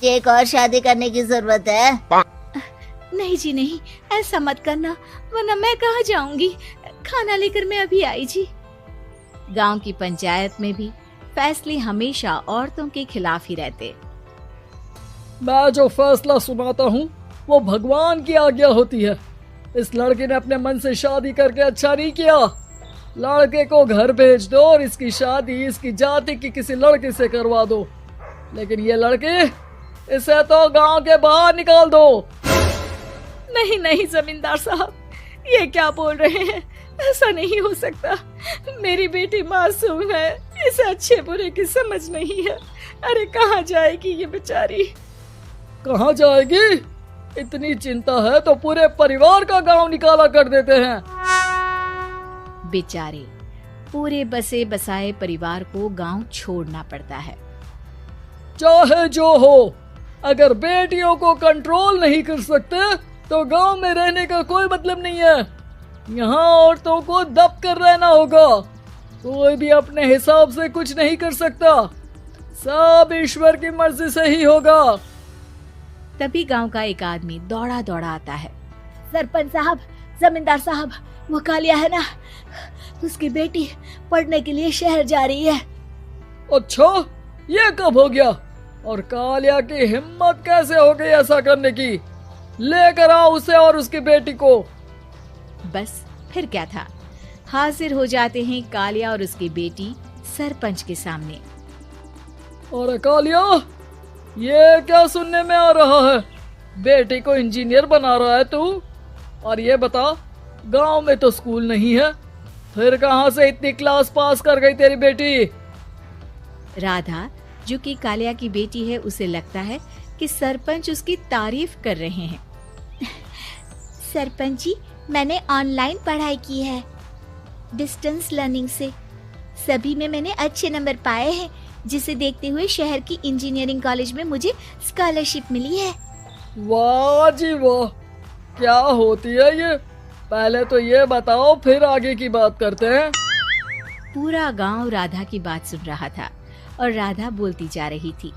एक और शादी करने की जरूरत है। नहीं जी नहीं, ऐसा मत करना, वरना मैं कहाँ जाऊंगी। खाना लेकर मैं अभी आई जी। गांव की पंचायत में भी फैसले हमेशा औरतों के खिलाफ ही रहते। मैं जो फैसला सुनाता हूँ वो भगवान की आज्ञा होती है। इस लड़के ने अपने मन से शादी करके अच्छा नहीं किया। लड़के को घर भेज दो और इसकी शादी इसकी जाति की किसी लड़के से करवा दो, लेकिन ये लड़के, इसे तो गांव के बाहर निकाल दो। नहीं नहीं जमींदार साहब, ये क्या बोल रहे हैं? ऐसा नहीं हो सकता। मेरी बेटी मासूम है, इसे अच्छे बुरे की समझ नहीं है। अरे कहाँ जाएगी ये बेचारी? कहाँ जाएगी? इतनी चिंता है तो पूरे परिवार का गांव निकाला कर देते हैं। बेचारे पूरे बसे बसाए परिवार को गांव छोड़ना पड़ता है। चाहे जो हो, अगर बेटियों को कंट्रोल नहीं कर सकते तो गांव में रहने का कोई मतलब नहीं है। यहाँ औरतों को दब कर रहना होगा। कोई भी अपने हिसाब से कुछ नहीं कर सकता, सब ईश्वर की मर्जी से ही होगा। तभी गांव का एक आदमी दौड़ा दौड़ा आता है। सरपंच साहब, जमींदार साहब, वो कालिया है ना, उसकी बेटी पढ़ने के लिए शहर जा रही है। अच्छा, ये कब हो गया? और कालिया की हिम्मत कैसे हो गई ऐसा करने की? लेकर आओ उसे और उसकी बेटी को। बस फिर क्या था, हाजिर हो जाते हैं कालिया और उसकी बेटी सरपंच के सामने। अरे कालिया, ये क्या सुनने में आ रहा है? बेटी को इंजीनियर बना रहा है तू? और ये बता, गांव में तो स्कूल नहीं है, फिर कहां से इतनी क्लास पास कर गई तेरी बेटी? राधा, जो कि कालिया की बेटी है, उसे लगता है कि सरपंच उसकी तारीफ कर रहे हैं। सरपंच जी, मैंने ऑनलाइन पढ़ाई की है, डिस्टेंस लर्निंग से। सभी में मैंने अच्छे नंबर पाए हैं, जिसे देखते हुए शहर की इंजीनियरिंग कॉलेज में मुझे स्कॉलरशिप मिली है। वाह जी वाह, क्या होती है ये? पहले तो ये बताओ, फिर आगे की बात करते हैं। पूरा गांव राधा की बात सुन रहा था और राधा बोलती जा रही थी।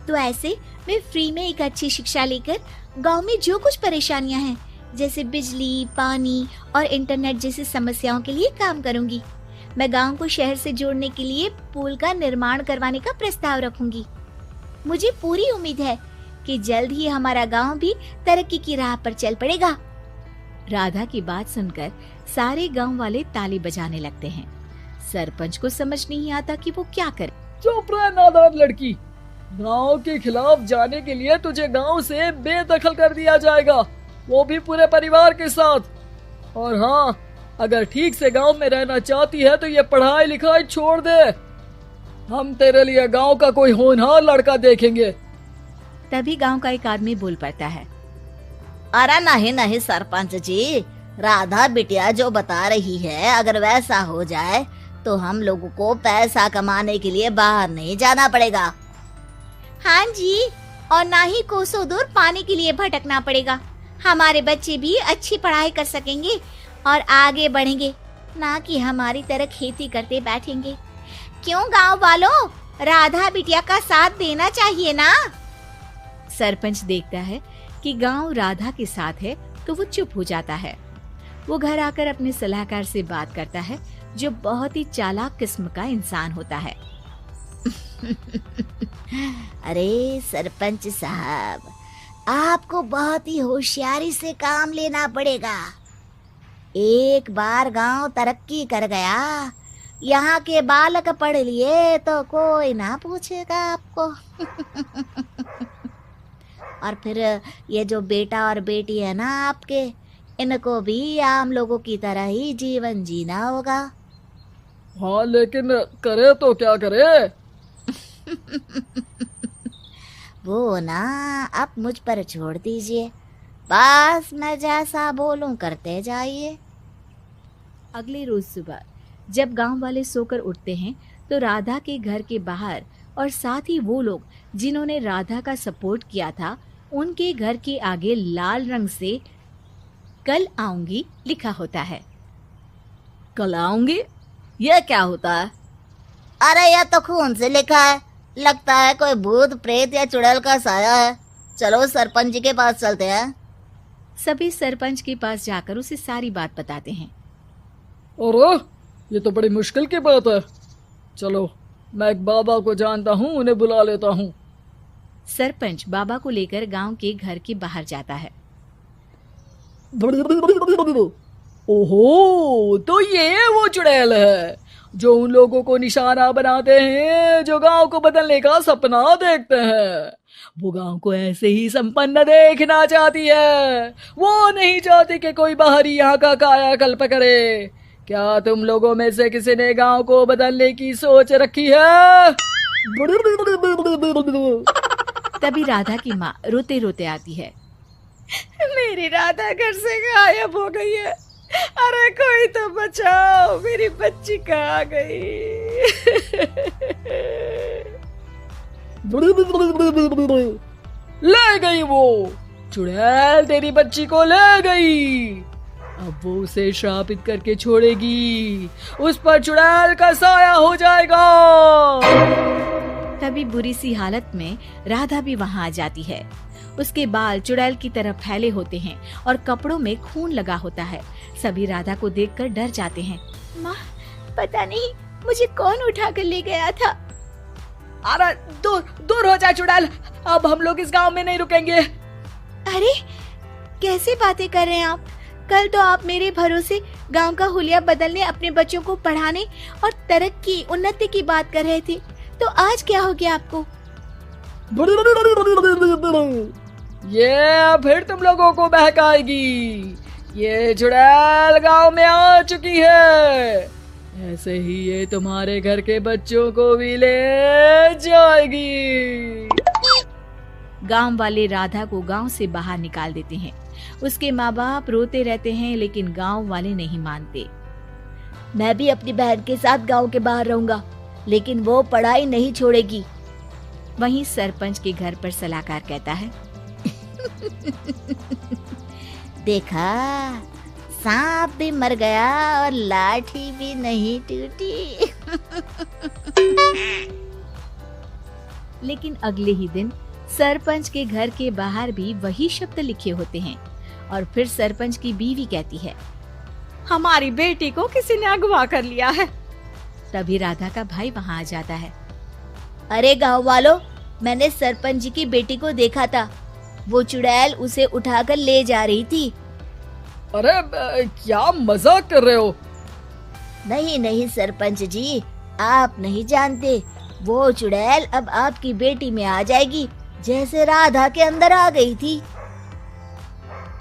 तो ऐसे मैं फ्री में एक अच्छी शिक्षा लेकर गांव में जो कुछ परेशानियां हैं, जैसे बिजली, पानी और इंटरनेट जैसी समस्याओं के लिए काम करूंगी। मैं गांव को शहर से जोड़ने के लिए पुल का निर्माण करवाने का प्रस्ताव रखूंगी। मुझे पूरी उम्मीद है कि जल्द ही हमारा गांव भी तरक्की की राह पर चल पड़ेगा। राधा की बात सुनकर सारे गांव वाले ताली बजाने लगते हैं। सरपंच को समझ नहीं आता कि वो क्या करे। चुप रह नादान लड़की, गांव के खिलाफ जाने के लिए तुझे गांव से बेदखल कर दिया जाएगा, वो भी पूरे परिवार के साथ। और हाँ, अगर ठीक से गांव में रहना चाहती है तो ये पढ़ाई लिखाई छोड़ दे। हम तेरे लिए गांव का कोई होनहार लड़का देखेंगे। तभी गांव का एक आदमी बोल पड़ता है। अरे नहीं नहीं सरपंच जी, राधा बिटिया जो बता रही है, अगर वैसा हो जाए तो हम लोगों को पैसा कमाने के लिए बाहर नहीं जाना पड़ेगा। हाँ जी, और ना ही कोसों दूर पानी के लिए भटकना पड़ेगा। हमारे बच्चे भी अच्छी पढ़ाई कर सकेंगे और आगे बढ़ेंगे, ना कि हमारी तरह खेती करते बैठेंगे। क्यों गांव वालों, राधा बिटिया का साथ देना चाहिए ना। सरपंच देखता है कि गांव राधा के साथ है तो वो चुप हो जाता है। वो घर आकर अपने सलाहकार से बात करता है, जो बहुत ही चालाक किस्म का इंसान होता है। अरे सरपंच साहब, आपको बहुत ही होशियारी से काम लेना पड़ेगा। एक बार गांव तरक्की कर गया, यहाँ के बालक पढ़ लिए तो कोई ना पूछेगा आपको। और फिर ये जो बेटा और बेटी है ना आपके, इनको भी आम लोगों की तरह ही जीवन जीना होगा। हाँ, लेकिन करे तो क्या करे? वो ना आप मुझ पर छोड़ दीजिए, बस मैं जैसा बोलूं करते जाइए। अगले रोज सुबह जब गांव वाले सोकर उठते हैं तो राधा के घर के बाहर और साथ ही वो लोग जिन्होंने राधा का सपोर्ट किया था, उनके घर के आगे लाल रंग से कल आऊंगी लिखा होता है। कल आऊंगी, ये क्या होता है? अरे यह तो खून से लिखा है, लगता है कोई भूत प्रेत या चुड़ैल का साया है। चलो सरपंच जी के पास चलते हैं। सभी सरपंच के पास जाकर उसे सारी बात बताते हैं। अरे ये तो बड़ी मुश्किल की बात है। चलो मैं एक बाबा को जानता हूँ, उन्हें बुला लेता हूँ। सरपंच बाबा को लेकर गांव के घर के बाहर जाता है। ओहो, तो ये वो चुड़ैल है जो उन लोगों को निशाना बनाते हैं जो गांव को बदलने का सपना देखते हैं। वो गांव को ऐसे ही संपन्न देखना चाहती है। वो नहीं चाहती कि कोई बाहरी यहाँ का कायाकल्प करे। क्या तुम लोगों में से किसी ने गांव को बदलने की सोच रखी है? तभी राधा की माँ रोते रोते आती है। मेरी राधा घर से गायब हो गई है। अरे कोई तो बचाओ, मेरी बच्ची कहाँ गई? ले गई वो चुड़ैल, तेरी बच्ची को ले गई। अब वो उसे श्रापित करके छोड़ेगी। उस पर चुड़ैल का साया हो जाएगा। तभी बुरी सी हालत में राधा भी वहाँ आ जाती है। उसके बाल चुड़ैल की तरह फैले होते हैं और कपड़ों में खून लगा होता है। सभी राधा को देखकर डर जाते हैं। माँ, पता नहीं मुझे कौन उठा कर ले गया था। अरे दूर दूर हो जा चुड़ैल, अब हम लोग इस गांव में नहीं रुकेंगे। अरे कैसे बातें कर रहे हैं आप? कल तो आप मेरे भरोसे गांव का हुलिया बदलने, अपने बच्चों को पढ़ाने और तरक्की उन्नति की बात कर रहे थे, तो आज क्या हो गया आपको? ये फिर तुम लोगों को बहकाएगी। ये चुड़ैल गांव में आ चुकी है। ऐसे ही ये तुम्हारे घर के बच्चों को भी ले जाएगी। गांव वाले राधा को गांव से बाहर निकाल देते हैं। उसके माँ बाप रोते रहते हैं, लेकिन गांव वाले नहीं मानते। मैं भी अपनी बहन के साथ गांव के बाहर रहूंगा, लेकिन वो पढ़ाई नहीं छोड़ेगी। वहीं सरपंच के घर पर सलाहकार कहता है। देखा, सांप भी मर गया और लाठी भी नहीं टूटी। लेकिन अगले ही दिन सरपंच के घर के बाहर भी वही शब्द लिखे होते हैं। और फिर सरपंच की बीवी कहती है, हमारी बेटी को किसी ने अगवा कर लिया है। तभी राधा का भाई वहाँ आ जाता है। अरे गांव वालों, मैंने सरपंच जी की बेटी को देखा था। वो चुड़ैल उसे उठाकर ले जा रही थी। अरे क्या मजाक कर रहे हो? नहीं नहीं सरपंच जी, आप नहीं जानते। वो चुड़ैल अब आपकी बेटी में आ जाएगी, जैसे राधा के अंदर आ गई थी।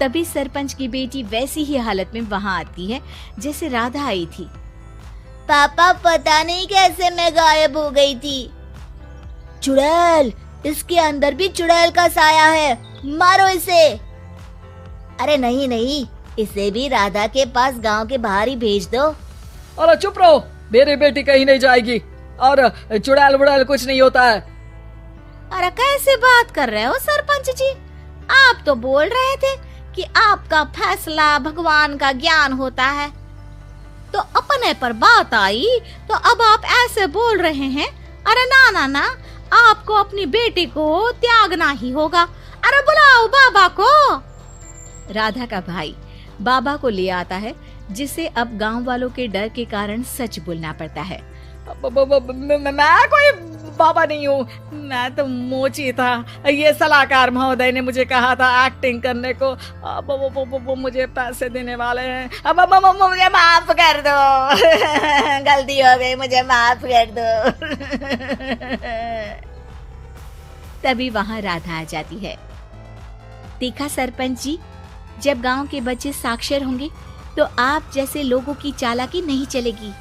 तभी सरपंच की बेटी वैसी ही हालत में वहाँ आती है जैसे राधा आई थी। पापा, पता नहीं कैसे मैं गायब हो गई थी। चुड़ैल, इसके अंदर भी चुड़ैल का साया है, मारो इसे। अरे नहीं नहीं, इसे भी राधा के पास गांव के बाहर ही भेज दो। अरे चुप रहो, मेरी बेटी कहीं नहीं जाएगी और चुड़ैल बुड़ैल कुछ नहीं होता है। अरे कैसे बात कर रहे हो सरपंच जी? आप तो बोल रहे थे कि आपका फैसला भगवान का ज्ञान होता है, तो अपने पर बात आई तो अब आप ऐसे बोल रहे हैं। अरे ना ना ना, आपको अपनी बेटी को त्यागना ही होगा। अरे बुलाओ बाबा को। राधा का भाई बाबा को ले आता है, जिसे अब गांव वालों के डर के कारण सच बोलना पड़ता है। मैं कोई बाबा नहीं हूँ, मैं तो मोची था। ये सलाहकार महोदय ने मुझे कहा था एक्टिंग करने को। अब वो मुझे पैसे देने वाले हैं। अब मुझे माफ कर दो। गलती हो गई, मुझे माफ कर दो। तभी वहाँ राधा आ जाती है। देखा सरपंच जी, जब गांव के बच्चे साक्षर होंगे तो आप जैसे लोगों की चालाकी नहीं चलेगी।